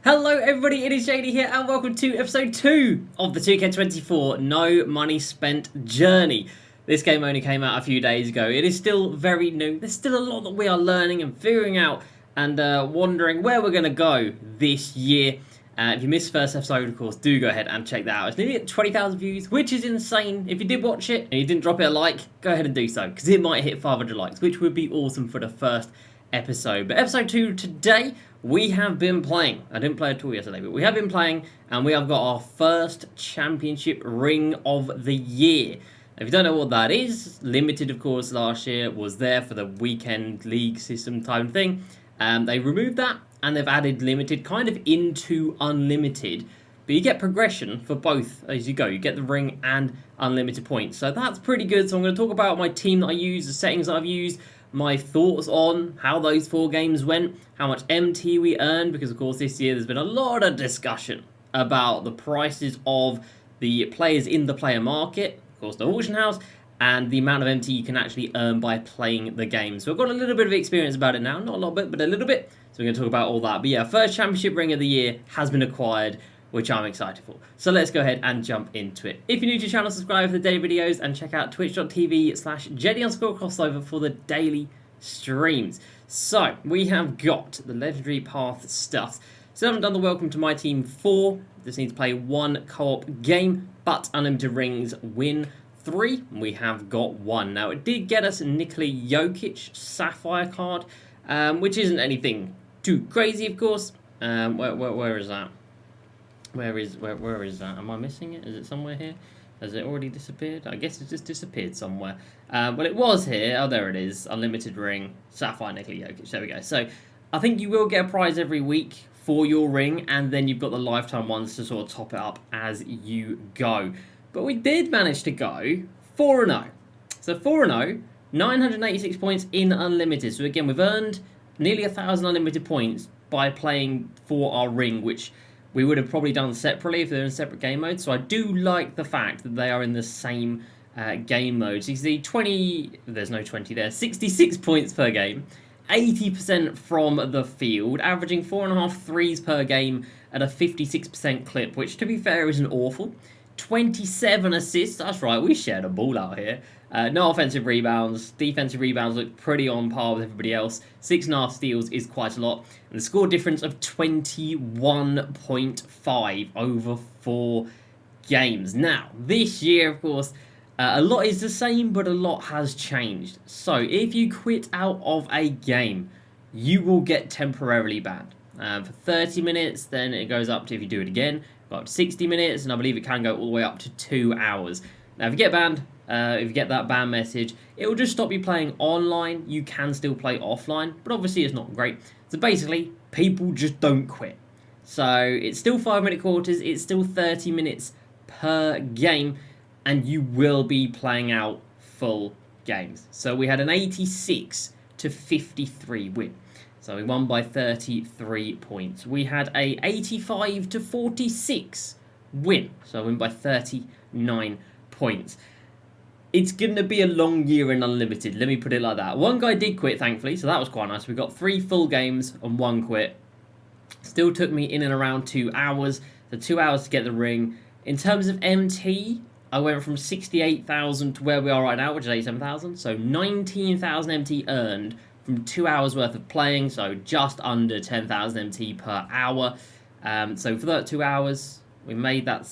Hello everybody, it is JD here and welcome to episode 2 of the 2K24 No Money Spent Journey. This game only came out a few days ago. It is still very new. There's still a lot that we are learning and figuring out and wondering where we're going to go this year. If you missed the first episode, of course, do go ahead and check that out. It's nearly at 20,000 views, which is insane. If you did watch it and you didn't drop it a like, go ahead and do so, because it might hit 500 likes, which would be awesome for the first episode. But episode 2 today, we have been playing. I didn't play at all yesterday, but we have been playing, and we have got our first championship ring of the year. If you don't know what that is, limited, of course, last year was there for the weekend league system type thing. They removed that, and they've added limited kind of into unlimited. But you get progression for both as you go. You get the ring and unlimited points. So that's pretty good. So I'm going to talk about my team that I use, the settings that I've used, my thoughts on how those 4 games went, how much MT we earned, because of course this year there's been a lot of discussion about the prices of the players in the player market, of course the auction house, and the amount of MT you can actually earn by playing the game. So I've got a little bit of experience about it now, not a lot bit, but a little bit. So we're going to talk about all that. But yeah, first championship ring of the year has been acquired, which I'm excited for. So let's go ahead and jump into it. If you're new to the channel, subscribe for the daily videos and check out twitch.tv/JD_Crossover for the daily streams. So we have got the legendary path stuff. So I haven't done the Welcome to My Team 4. Just need to play 1 co-op game, but unlimited rings win 3. We have got 1. Now it did get us Nikola Jokic Sapphire card, which isn't anything too crazy, of course. Where is that? Where is that? Am I missing it? Is it somewhere here? Has it already disappeared? I guess it just disappeared somewhere. Well, it was here. Oh, there it is. Unlimited ring. Sapphire Nikola Jokic. There we go. So, I think you will get a prize every week for your ring, and then you've got the lifetime ones to sort of top it up as you go. But we did manage to go 4-0. So, 4-0, 986 points in unlimited. So, again, we've earned nearly 1,000 unlimited points by playing for our ring, which we would have probably done separately if they're in separate game modes. So I do like the fact that they are in the same game modes. You see 66 points per game, 80% from the field, averaging 4.5 threes per game at a 56% clip, which to be fair isn't awful. 27 assists, that's right, we shared a ball out here. No offensive rebounds. Defensive rebounds look pretty on par with everybody else. 6.5 steals is quite a lot. And the score difference of 21.5 over 4 games. Now, this year, of course, a lot is the same, but a lot has changed. So, if you quit out of a game, you will get temporarily banned. For 30 minutes, then it goes up to, if you do it again, go up to 60 minutes, and I believe it can go all the way up to 2 hours. Now, if you get banned, if you get that ban message, it will just stop you playing online. You can still play offline, but obviously it's not great. So basically, people just don't quit. So it's still 5-minute quarters, it's still 30 minutes per game, and you will be playing out full games. So we had an 86-53 win. So we won by 33 points. We had a 85-46 win. So I win by 39 points. It's going to be a long year in Unlimited, let me put it like that. 1 guy did quit, thankfully, so that was quite nice. We got 3 full games and 1 quit. Still took me in and around 2 hours, so 2 hours to get the ring. In terms of MT, I went from 68,000 to where we are right now, which is 87,000. So 19,000 MT earned from 2 hours worth of playing, so just under 10,000 MT per hour. So for that 2 hours, we made that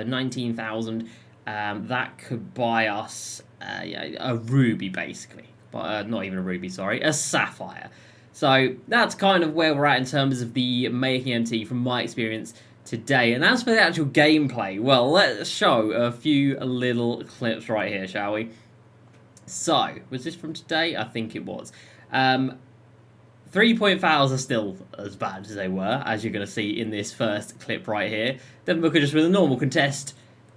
19,000. That could buy us a ruby, basically. But not even a ruby, sorry. A sapphire. So that's kind of where we're at in terms of the making MT from my experience today. And as for the actual gameplay, well, let's show a few little clips right here, shall we? So, was this from today? I think it was. 3-point fouls are still as bad as they were, as you're going to see in this first clip right here. Then we could just with a normal contest,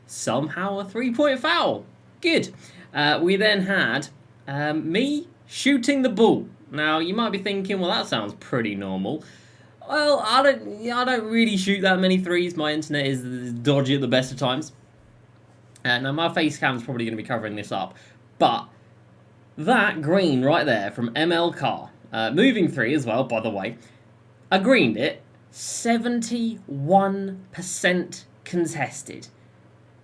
somehow a 3-point foul. Good. We then had me shooting the ball. Now, you might be thinking, well, that sounds pretty normal. Well, I don't really shoot that many threes. My internet is dodgy at the best of times. Now, my face cam's probably going to be covering this up. But that green right there from ML Carr, moving 3 as well, by the way, I greened it, 71% contested.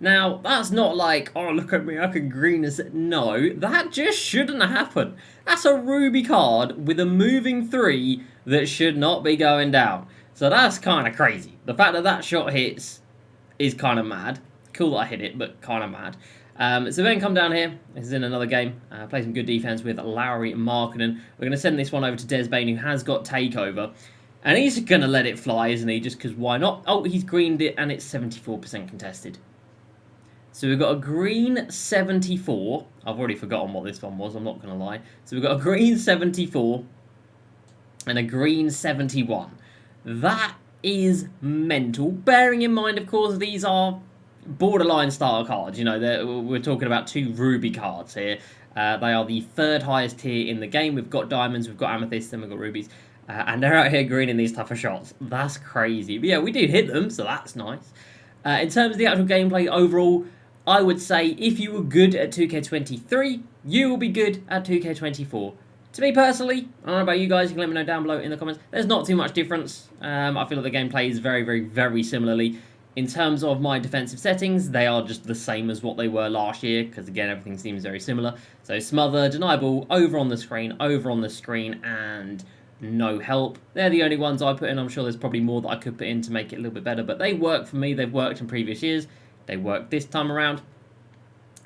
Now, that's not like, oh, look at me, I can green as... No, that just shouldn't happen. That's a ruby card with a moving 3 that should not be going down. So that's kind of crazy. The fact that that shot hits is kind of mad. Cool that I hit it, but kind of mad. So then come down here. This is in another game. Play some good defense with Larry Markkinen. We're going to send this one over to Desbane, who has got takeover. And he's going to let it fly, isn't he? Just because why not? Oh, he's greened it, and it's 74% contested. So we've got a green 74. I've already forgotten what this one was, I'm not going to lie. So we've got a green 74 and a green 71. That is mental. Bearing in mind, of course, these are borderline starter cards. You know, we're talking about 2 ruby cards here. They are the 3rd highest tier in the game. We've got diamonds, we've got amethysts, and we've got rubies. And they're out here greening these tougher shots. That's crazy. But yeah, we did hit them, so that's nice. In terms of the actual gameplay overall, I would say if you were good at 2K23, you will be good at 2K24. To me personally, I don't know about you guys, you can let me know down below in the comments. There's not too much difference. I feel like the gameplay is very, very, very similarly. In terms of my defensive settings, they are just the same as what they were last year, because again, everything seems very similar. So smother, deny ball, over on the screen, and no help. They're the only ones I put in. I'm sure there's probably more that I could put in to make it a little bit better, but they work for me. They've worked in previous years. They work this time around.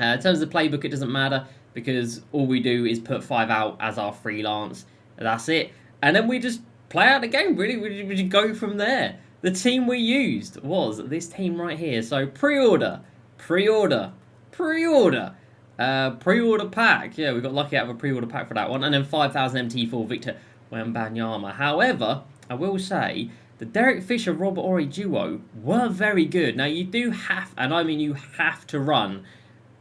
In terms of the playbook, it doesn't matter because all we do is put 5 out as our freelance. That's it. And then we just play out the game, really. We just go from there. The team we used was this team right here. So pre-order pack. Yeah, we got lucky out of a pre-order pack for that one. And then 5,000 MT for Victor Wembanyama. However, I will say the Derek Fisher-Robert Horry duo were very good. Now, you do have, and I mean you have to run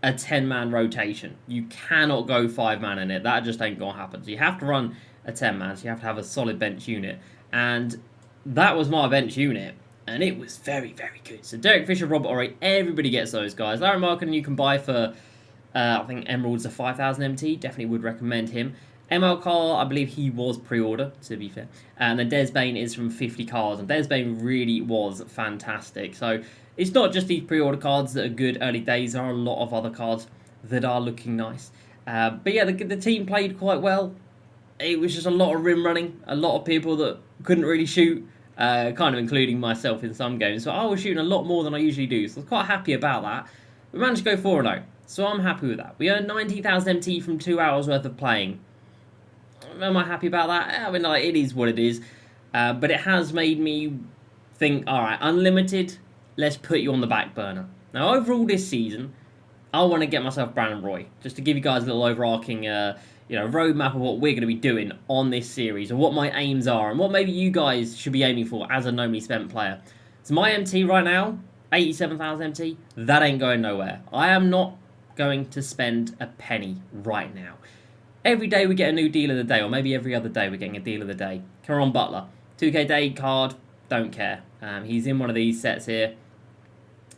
a 10-man rotation. You cannot go 5-man in it. That just ain't going to happen. So you have to run a 10-man, so you have to have a solid bench unit. And that was my bench unit, and it was very, very good. So Derek Fisher-Robert Horry, everybody gets those guys. Larry Markkinen you can buy for, I think Emeralds are 5,000 MT. Definitely would recommend him. ML Carr, I believe he was pre-order, to be fair. And then Desbane is from 50 cards. And Desbane really was fantastic. So it's not just these pre-order cards that are good early days. There are a lot of other cards that are looking nice. But yeah, the team played quite well. It was just a lot of rim running. A lot of people that couldn't really shoot. Kind of including myself in some games. So I was shooting a lot more than I usually do. So I was quite happy about that. We managed to go 4-0. So I'm happy with that. We earned 19,000 MT from 2 hours worth of playing. Am I happy about that? I mean, like, it is what it is. But it has made me think, alright, unlimited, let's put you on the back burner. Now, overall this season, I want to get myself Brandon Roy. Just to give you guys a little overarching roadmap of what we're going to be doing on this series, or what my aims are, and what maybe you guys should be aiming for as a normally spent player. So my MT right now, 87,000 MT, that ain't going nowhere. I am not going to spend a penny right now. Every day we get a new deal of the day, or maybe every other day we're getting a deal of the day. Caron Butler, 2K day card, don't care. He's in one of these sets here.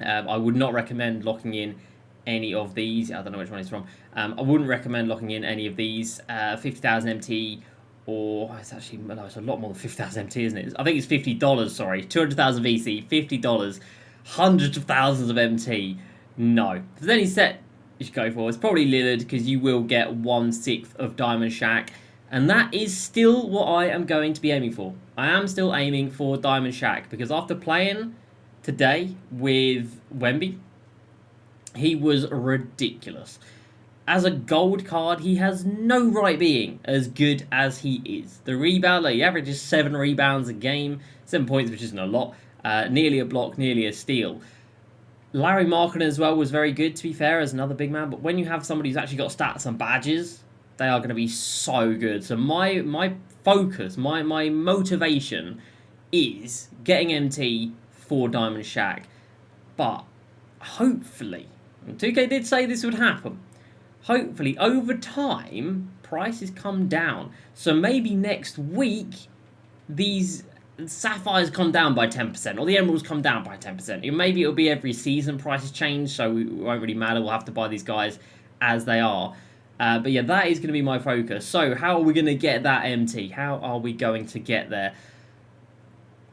I would not recommend locking in any of these. I don't know which one he's from. I wouldn't recommend locking in any of these. 50,000 MT, or it's actually, no, it's a lot more than 50,000 MT, isn't it? I think it's $50, sorry. 200,000 VC, $50, hundreds of thousands of MT. No. If there's any set you should go for, it's probably Lillard, because you will get 1/6 of Diamond Shack, and that is still what I am going to be aiming for. I am still aiming for Diamond Shack, because after playing today with Wemby, he was ridiculous. As a gold card, he has no right being as good as he is. The rebounder, he averages 7 rebounds a game, 7 points, which isn't a lot, nearly a block, nearly a steal. Larry Markkinen as well was very good, to be fair, as another big man. But when you have somebody who's actually got stats and badges, they are going to be so good. So my focus, my motivation is getting MT for Diamond Shack. But hopefully, and 2K did say this would happen, hopefully over time, prices come down. So maybe next week, these sapphires come down by 10%, or the emeralds come down by 10%. Maybe it'll be every season prices change, so it won't really matter. We'll have to buy these guys as they are. But yeah, that is going to be my focus. So how are we going to get that MT? How are we going to get there?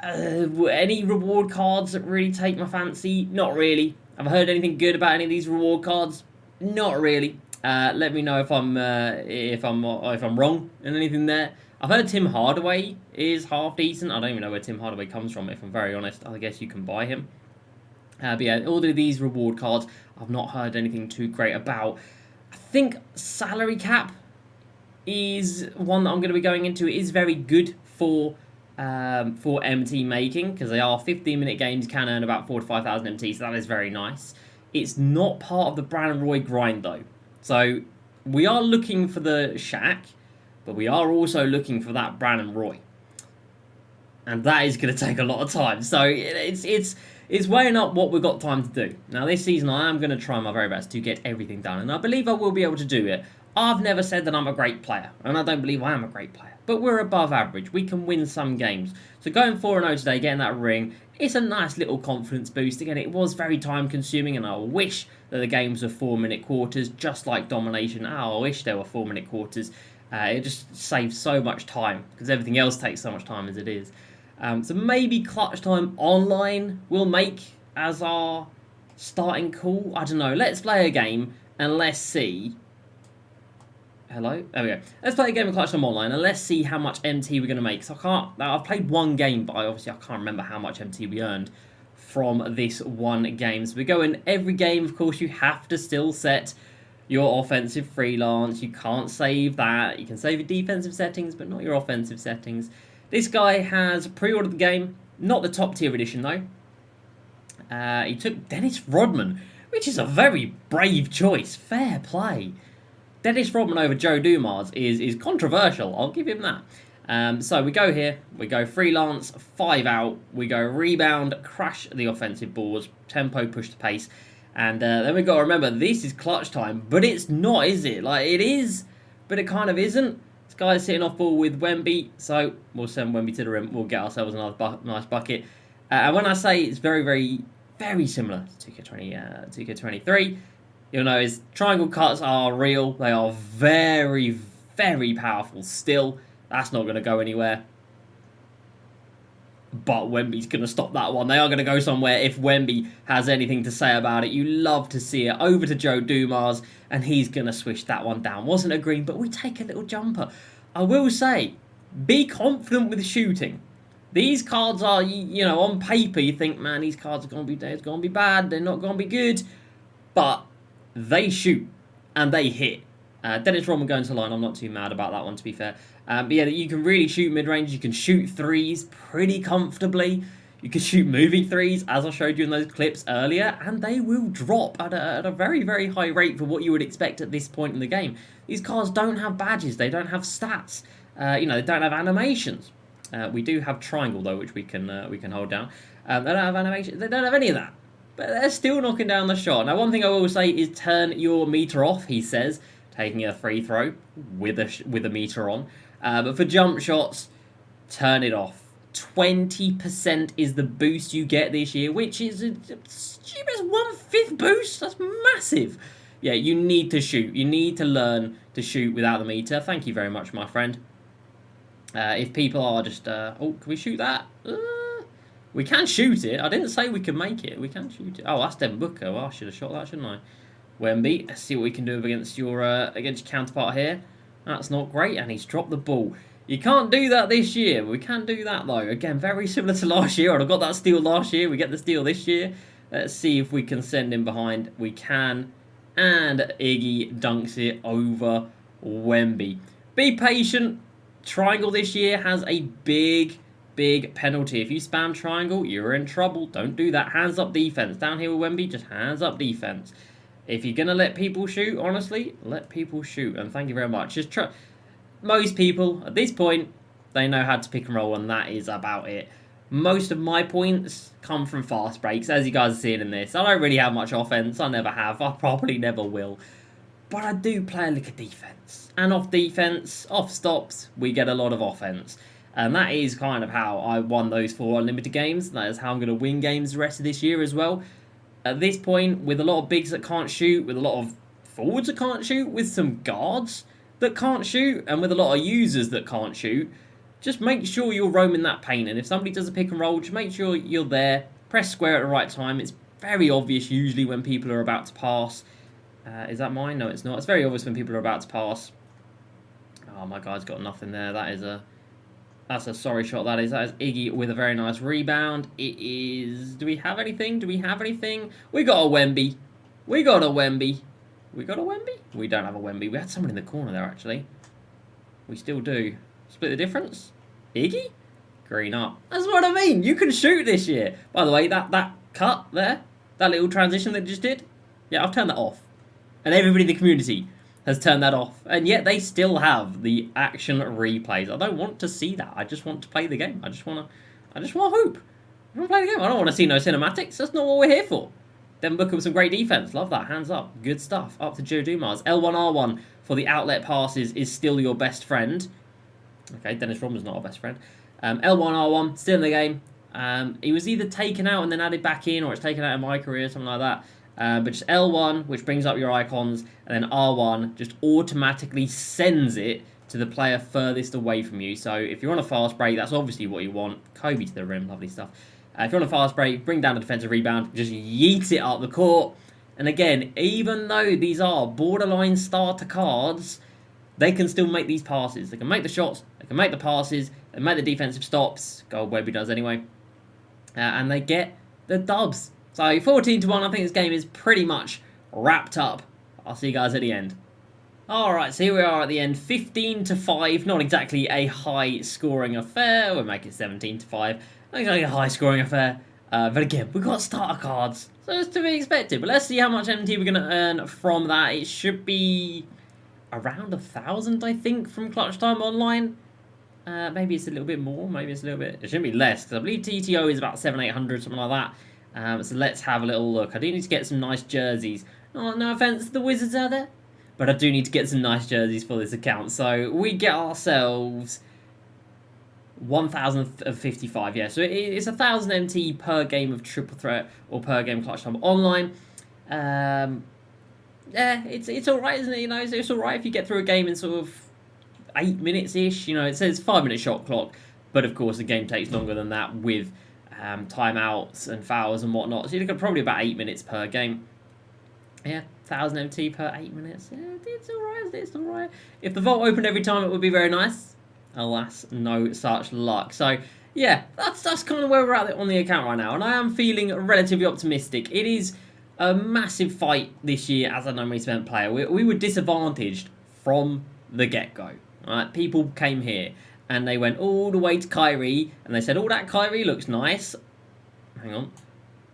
Any reward cards that really take my fancy? Not really. Have I heard anything good about any of these reward cards? Not really. Let me know if I'm wrong in anything there. I've heard Tim Hardaway is half decent. I don't even know where Tim Hardaway comes from, if I'm very honest. I guess you can buy him. But yeah, all of these reward cards, I've not heard anything too great about. I think salary cap is one that I'm going to be going into. It is very good for MT making, because they are 15-minute games, can earn about 4 to 5,000 MT, so that is very nice. It's not part of the Brandon Roy grind though. So we are looking for the Shaq, but we are also looking for that Brandon Roy. And that is going to take a lot of time. So it's weighing up what we've got time to do. Now this season I am going to try my very best to get everything done, and I believe I will be able to do it. I've never said that I'm a great player, and I don't believe I am a great player. But we're above average. We can win some games. So going 4-0 today, getting that ring, it's a nice little confidence boost. Again, it was very time consuming, and I wish that the games were 4-minute quarters, just like Domination. I wish there were 4-minute quarters. It just saves so much time, because everything else takes so much time as it is. So maybe Clutch Time Online will make as our starting call. I don't know. Let's play a game, and let's see. Hello? There we go. Let's play a game of Clutch Time Online, and let's see how much MT we're going to make. So I've played one game, but I can't remember how much MT we earned from this one game. So we go in every game. Of course, you have to still set your offensive freelance. You can't save that. You can save your defensive settings, but not your offensive settings. This guy has pre-ordered the game. Not the top tier edition, though. He took Dennis Rodman, which is a very brave choice. Fair play. Dennis Rodman over Joe Dumars is controversial. I'll give him that. So we go here. We go freelance, 5 out. We go rebound, crash the offensive boards, tempo, push the pace. And then we got to remember, this is clutch time. But it's not, is it? Like, it is, but it kind of isn't. This guy's sitting off ball with Wemby. So we'll send Wemby to the rim. We'll get ourselves another nice bucket. And when I say it's very, very, very similar to 2K23, you'll notice triangle cuts are real. They are very, very powerful still. That's not going to go anywhere. But Wemby's going to stop that one. They are going to go somewhere if Wemby has anything to say about it. You love to see it. Over to Joe Dumars, and he's going to swish that one down. Wasn't a green, but we take a little jumper. I will say, be confident with shooting. These cards are, you know, on paper, you think, man, these cards are going to be bad. They're not going to be good. But they shoot, and they hit. Dennis Rodman going to the line, I'm not too mad about that one, to be fair. But yeah, you can really shoot mid-range. You can shoot threes pretty comfortably. You can shoot moving threes, as I showed you in those clips earlier, and they will drop at a very, very high rate for what you would expect at this point in the game. These cards don't have badges. They don't have stats. You know, they don't have animations. We do have triangle, though, which we can hold down. They don't have animations. They don't have any of that. But they're still knocking down the shot. Now, one thing I will say is turn your meter off, he says, taking a free throw with a meter on. But for jump shots, turn it off. 20% is the boost you get this year, which is a stupid 1/5 boost. That's massive. Yeah, you need to shoot. You need to learn to shoot without the meter. Thank you very much, my friend. If people are just... oh, can we shoot that? We can shoot it. I didn't say we could make it. We can shoot it. Oh, that's Devin Booker. Well, I should have shot that, shouldn't I? Wemby, let's see what we can do against your counterpart here. That's not great, and he's dropped the ball. You can't do that this year. We can do that, though. Again, very similar to last year. I got that steal last year. We get the steal this year. Let's see if we can send him behind. We can. And Iggy dunks it over Wemby. Be patient. Triangle this year has a big penalty. If you spam triangle, you're in trouble. Don't do that. Hands up defense. Down here with Wemby, just hands up defense. If you're going to let people shoot, honestly, let people shoot. And thank you very much. Just try. Most people, at this point, they know how to pick and roll, and that is about it. Most of my points come from fast breaks, as you guys are seeing in this. I don't really have much offense. I never have. I probably never will. But I do play a lick of defense. And off defense, off stops, we get a lot of offense. And that is kind of how I won those 4 unlimited games. That is how I'm going to win games the rest of this year as well. At this point, with a lot of bigs that can't shoot, with a lot of forwards that can't shoot, with some guards that can't shoot, and with a lot of users that can't shoot, just make sure you're roaming that paint. And if somebody does a pick and roll, just make sure you're there. Press square at the right time. It's very obvious usually when people are about to pass. Is that mine? No, it's not. It's very obvious when people are about to pass. Oh, my guy's got nothing there. That's a sorry shot. That is Iggy with a very nice rebound. It is... Do we have anything? We got a Wemby. We got a Wemby. We don't have a Wemby. We had someone in the corner there, actually. We still do. Split the difference? Iggy? Green up. That's what I mean. You can shoot this year. By the way, that cut there, that little transition that just did, yeah, I've turned that off. And everybody in the community has turned that off. And yet they still have the action replays. I don't want to see that. I just want to play the game. I just want to hoop. I want to play the game. I don't want to see no cinematics. That's not what we're here for. Then Booker with some great defense. Love that. Hands up. Good stuff. Up to Joe Dumas. L1R1 for the outlet passes is still your best friend. Okay, Dennis Rodman's not our best friend. L1R1, still in the game. He was either taken out and then added back in, or it's taken out in my career, something like that. But just L1, which brings up your icons, and then R1 just automatically sends it to the player furthest away from you. So if you're on a fast break, that's obviously what you want. Kobe to the rim, lovely stuff. If you're on a fast break, bring down a defensive rebound, just yeet it up the court. And again, even though these are borderline starter cards, they can still make these passes. They can make the shots, they can make the passes, they make the defensive stops. Gold Webby does anyway. And they get the dubs. So 14-1, I think this game is pretty much wrapped up. I'll see you guys at the end. Alright, so here we are at the end. 15-5, not exactly a high-scoring affair. We'll make it 17-5. Not exactly a high-scoring affair. But again, we've got starter cards, so it's to be expected. But let's see how much MT we're going to earn from that. It should be around 1,000, I think, from Clutch Time Online. Maybe it's a little bit more. Maybe it's a little bit... It shouldn't be less, because I believe TTO is about 700-800, something like that. So let's have a little look. I do need to get some nice jerseys. Oh, no offense to the Wizards out there, but I do need to get some nice jerseys for this account. So we get ourselves 1,055. Yeah, so it's 1,000 MT per game of Triple Threat or per game Clutch Time Online. Yeah, it's all right, isn't it? You know, it's all right if you get through a game in sort of 8 minutes-ish. You know, it says 5-minute shot clock, but of course the game takes longer than that with timeouts and fouls and whatnot. So you look at probably about 8 minutes per game. Yeah, 1,000 MT per 8 minutes. Yeah, it's alright, it's alright. If the vault opened every time, it would be very nice. Alas, no such luck. So, yeah, that's kind of where we're at on the account right now. And I am feeling relatively optimistic. It is a massive fight this year as a no-money spent player. We were disadvantaged from the get-go. Right? People came here and they went all the way to Kyrie and they said, oh, that Kyrie looks nice. Hang on.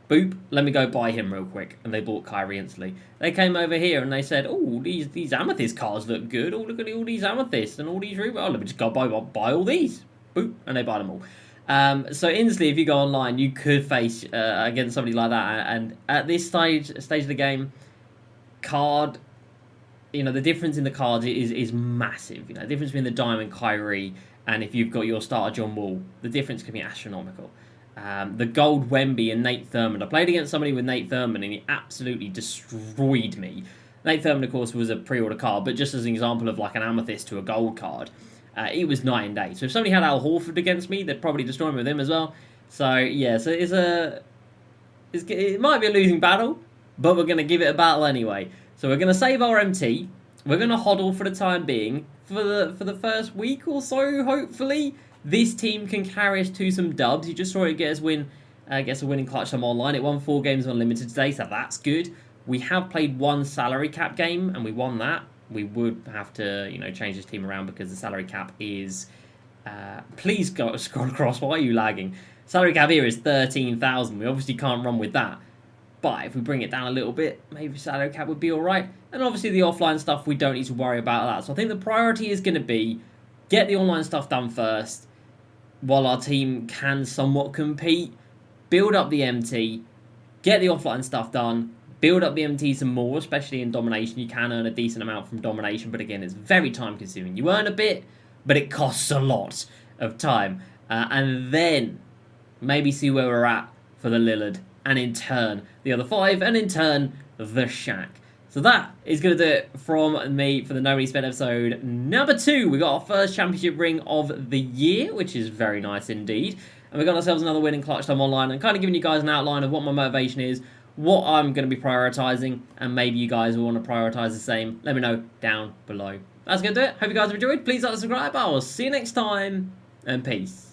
Boop, let me go buy him real quick. And they bought Kyrie instantly. They came over here and they said, oh, these amethyst cards look good. Oh, look at all these amethysts and all these rubies. Oh, let me just go buy all these. Boop, and they buy them all. So instantly, if you go online, you could face against somebody like that. And at this stage of the game, card, you know, the difference in the cards is massive. You know, the difference between the Diamond Kyrie and if you've got your starter John Wall, the difference can be astronomical. The gold Wemby and Nate Thurmond. I played against somebody with Nate Thurmond and he absolutely destroyed me. Nate Thurmond, of course, was a pre-order card, but just as an example of like an amethyst to a gold card, it was night and day. So if somebody had Al Horford against me, they'd probably destroy me with him as well. So yeah, so it might be a losing battle, but we're going to give it a battle anyway. So we're going to save our MT. We're going to hodl for the time being. For the first week or so, hopefully, this team can carry us to some dubs. You just saw it get a win in Clutch Time Online. It won 4 games unlimited today, so that's good. We have played 1 salary cap game, and we won that. We would have to, you know, change this team around because the salary cap is... please go scroll across. Why are you lagging? Salary cap here is 13,000. We obviously can't run with that. But if we bring it down a little bit, maybe salary cap would be all right. And obviously the offline stuff, we don't need to worry about that. So I think the priority is going to be get the online stuff done first while our team can somewhat compete. Build up the MT, get the offline stuff done, build up the MT some more, especially in domination. You can earn a decent amount from domination, but again, it's very time consuming. You earn a bit, but it costs a lot of time. And then maybe see where we're at for the Lillard, and in turn, the other 5, and in turn, the Shaq. So that is going to do it from me for the No Money Spent episode number 2. We got our first championship ring of the year, which is very nice indeed. And we got ourselves another win in Clutch Time Online, and kind of giving you guys an outline of what my motivation is, what I'm going to be prioritising, and maybe you guys will want to prioritise the same. Let me know down below. That's going to do it. Hope you guys have enjoyed. Please like and subscribe. I will see you next time, and peace.